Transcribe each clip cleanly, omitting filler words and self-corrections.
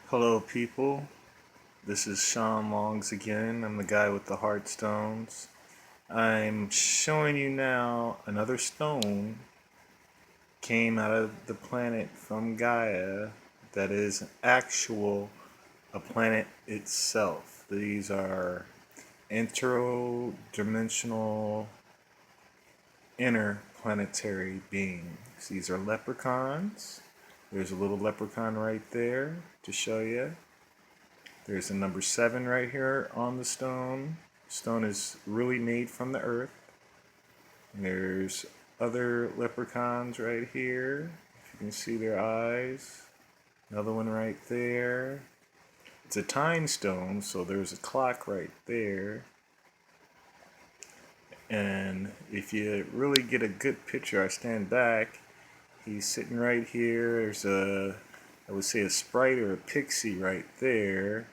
Hello, people. This is Sean Longs again. I'm the guy with the heart stones. I'm showing you now another stone came out of the planet from Gaia that is actual a planet itself. These are interdimensional interplanetary beings. These are leprechauns. There's a little leprechaun right there to show you. There's a number 7 right here on the stone. Stone is really made from the earth. And there's other leprechauns right here. If you can see their eyes. Another one right there. It's a time stone, so there's a clock right there. And if you really get a good picture, I stand back. He's sitting right here. There's I would say a sprite or a pixie right there.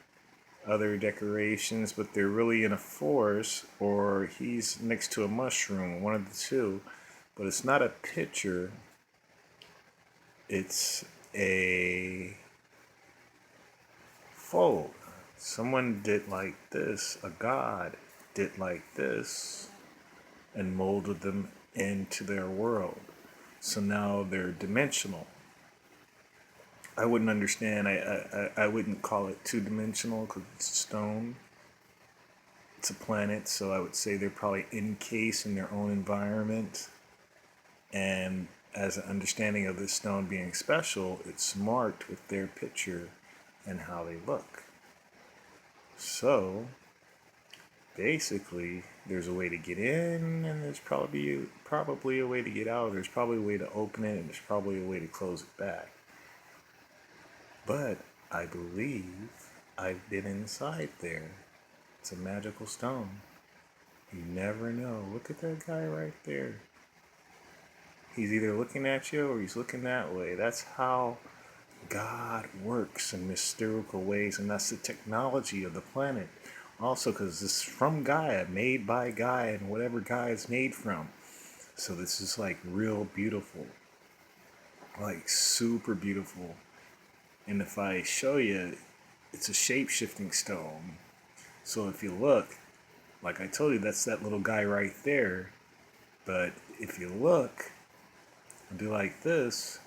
Other decorations, but they're really in a forest, or he's next to a mushroom, one of the two. But it's not a picture, it's a fold. Someone did like this, a god did like this, and molded them into their world. So now they're dimensional. I wouldn't understand. I wouldn't call it two-dimensional because it's stone. It's a planet, so I would say they're probably encased in their own environment. And as an understanding of this stone being special, it's marked with their picture and how they look. So basically, there's a way to get in, and there's probably a way to get out. There's probably a way to open it, and there's probably a way to close it back. But I believe I've been inside there. It's a magical stone. You never know. Look at that guy right there. He's either looking at you or he's looking that way. That's how God works in mystical ways, and that's the technology of the planet. Also, because this is from Gaia, made by Gaia, and whatever Gaia is made from. So this is like real beautiful. Like super beautiful. And if I show you, it's a shape-shifting stone. So if you look, like I told you, that's that little guy right there. But if you look and do like this,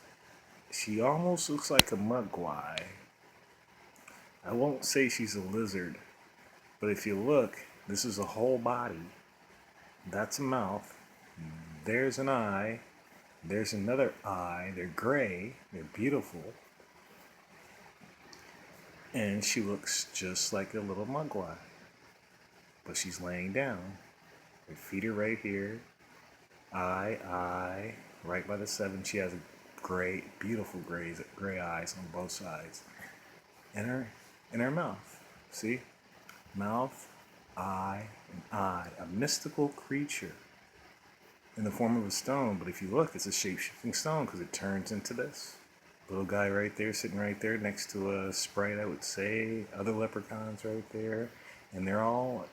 she almost looks like a mugwai. I won't say she's a lizard, but if you look, this is a whole body. That's a mouth. There's an eye. There's another eye. They're gray. They're beautiful. And she looks just like a little mugwai. But she's laying down. Her feet are right here. Eye, right by the 7. She has gray, beautiful gray eyes on both sides. And her mouth. See? Mouth, eye, and eye. A mystical creature in the form of a stone. But if you look, it's a shape-shifting stone because it turns into this. Little guy right there, sitting right there next to a sprite, I would say. Other leprechauns right there. And they're all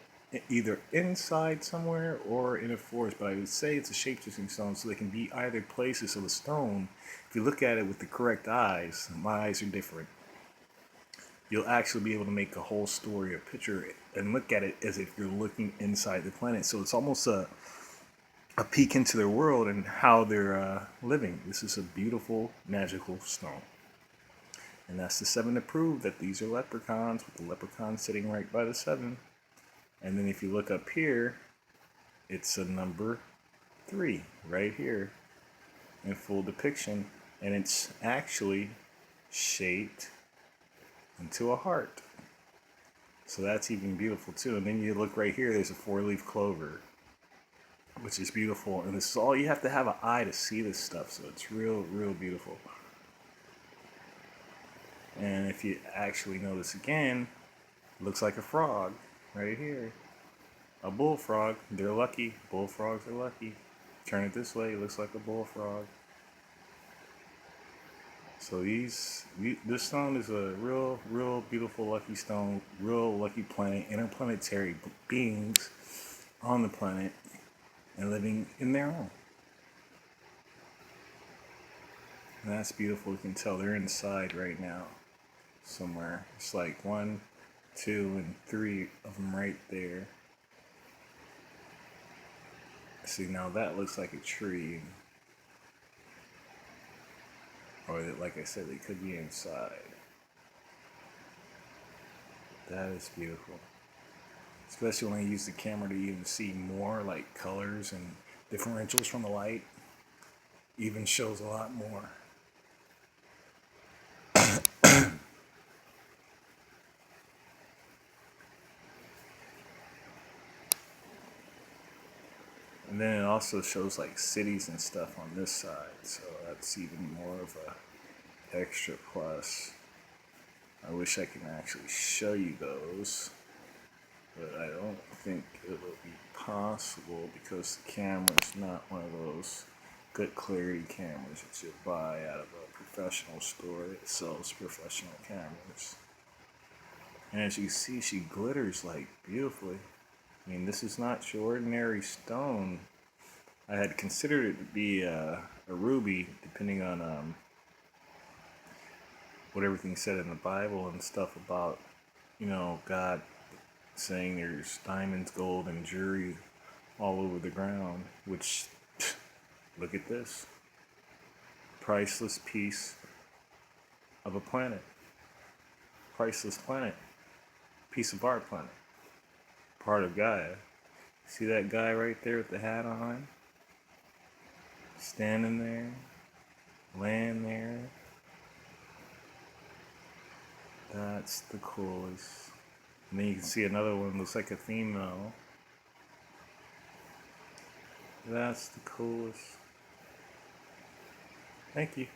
either inside somewhere or in a forest, but I would say it's a shape-shifting stone, so they can be either places. So the stone, if you look at it with the correct eyes, my eyes are different, you'll actually be able to make a whole story or picture and look at it as if you're looking inside the planet. So it's almost a peek into their world and how they're living. This is a beautiful, magical stone. And that's the 7 to prove that these are leprechauns, with the leprechaun sitting right by the 7. And then if you look up here, it's a number 3 right here in full depiction. And it's actually shaped into a heart. So that's even beautiful too. And then you look right here, there's a 4-leaf clover, which is beautiful. And this is all, you have to have an eye to see this stuff. So it's real, real beautiful. And if you actually notice again, it looks like a frog right here. A bullfrog. They're lucky. Bullfrogs are lucky. Turn it this way, it looks like a bullfrog. So this stone is a real, real beautiful lucky stone. Real lucky planet. Interplanetary beings on the planet and living in their own. And that's beautiful. You can tell they're inside right now somewhere. It's like 1, 2, and 3 of them right there. See, now that looks like a tree. Or, like I said, they could be inside. That is beautiful. Especially when I use the camera to even see more like colors and differentials from the light. Even shows a lot more. And then it also shows like cities and stuff on this side. So that's even more of a extra plus. I wish I could actually show you those, but I don't think it will be possible because the camera is not one of those good clarity cameras that you buy out of a professional store that sells professional cameras. And as you see, she glitters like beautifully. I mean, this is not your ordinary stone. I had considered it to be a ruby, depending on what everything said in the Bible and stuff about, God saying there's diamonds, gold, and jewelry all over the ground, which, look at this. Priceless piece of a planet. Priceless planet. Piece of our planet. Part of Gaia. See that guy right there with the hat on? Standing there. Laying there. That's the coolest. And then you can see another one, looks like a female. That's the coolest. Thank you.